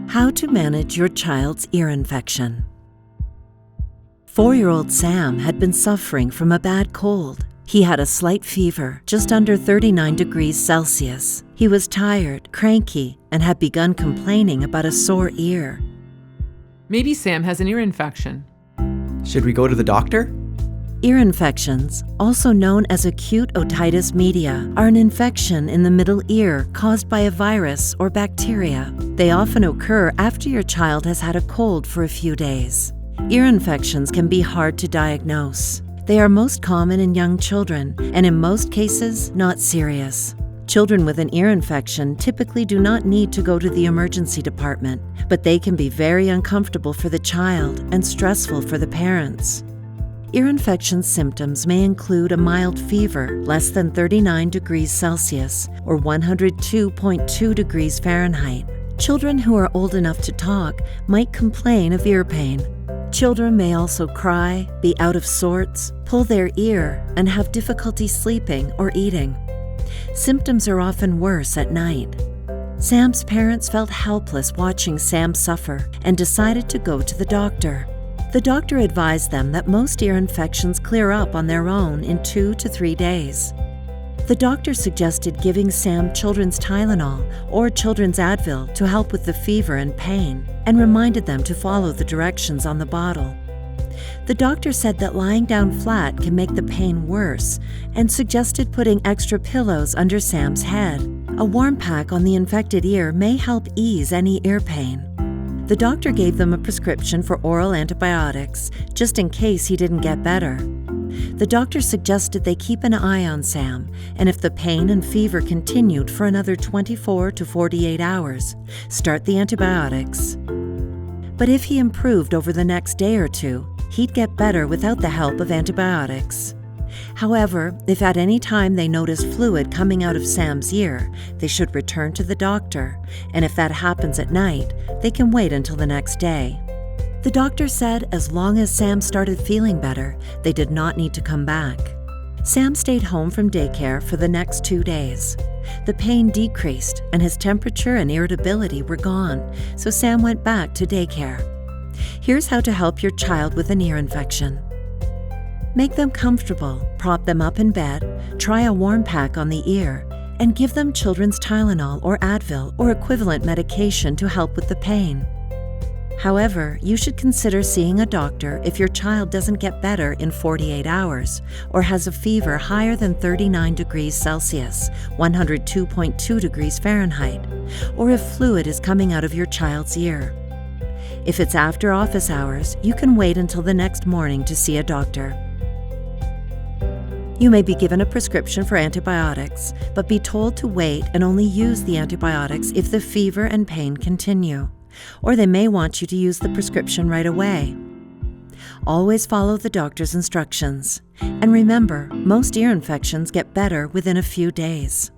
How to manage your child's ear infection. 4-year-old Sam had been suffering from a bad cold. He had a slight fever, just under 39 degrees Celsius. He was tired, cranky, and had begun complaining about a sore ear. Maybe Sam has an ear infection. Should we go to the doctor? Ear infections, also known as acute otitis media, are an infection in the middle ear caused by a virus or bacteria. They often occur after your child has had a cold for a few days. Ear infections can be hard to diagnose. They are most common in young children, and in most cases, not serious. Children with an ear infection typically do not need to go to the emergency department, but they can be very uncomfortable for the child and stressful for the parents. Ear infection symptoms may include a mild fever, less than 39 degrees Celsius or 102.2 degrees Fahrenheit. Children who are old enough to talk might complain of ear pain. Children may also cry, be out of sorts, pull their ear, and have difficulty sleeping or eating. Symptoms are often worse at night. Sam's parents felt helpless watching Sam suffer and decided to go to the doctor. The doctor advised them that most ear infections clear up on their own in 2 to 3 days. The doctor suggested giving Sam children's Tylenol or children's Advil to help with the fever and pain, and reminded them to follow the directions on the bottle. The doctor said that lying down flat can make the pain worse and suggested putting extra pillows under Sam's head. A warm pack on the infected ear may help ease any ear pain. The doctor gave them a prescription for oral antibiotics, just in case he didn't get better. The doctor suggested they keep an eye on Sam, and if the pain and fever continued for another 24 to 48 hours, start the antibiotics. But if he improved over the next day or two, he'd get better without the help of antibiotics. However, if at any time they notice fluid coming out of Sam's ear, they should return to the doctor, and if that happens at night, they can wait until the next day. The doctor said as long as Sam started feeling better, they did not need to come back. Sam stayed home from daycare for the next 2 days. The pain decreased and his temperature and irritability were gone, so Sam went back to daycare. Here's how to help your child with an ear infection. Make them comfortable, prop them up in bed, try a warm pack on the ear, and give them children's Tylenol or Advil or equivalent medication to help with the pain. However, you should consider seeing a doctor if your child doesn't get better in 48 hours or has a fever higher than 39 degrees Celsius, 102.2 degrees Fahrenheit, or if fluid is coming out of your child's ear. If it's after office hours, you can wait until the next morning to see a doctor. You may be given a prescription for antibiotics, but be told to wait and only use the antibiotics if the fever and pain continue, or they may want you to use the prescription right away. Always follow the doctor's instructions, and remember, most ear infections get better within a few days.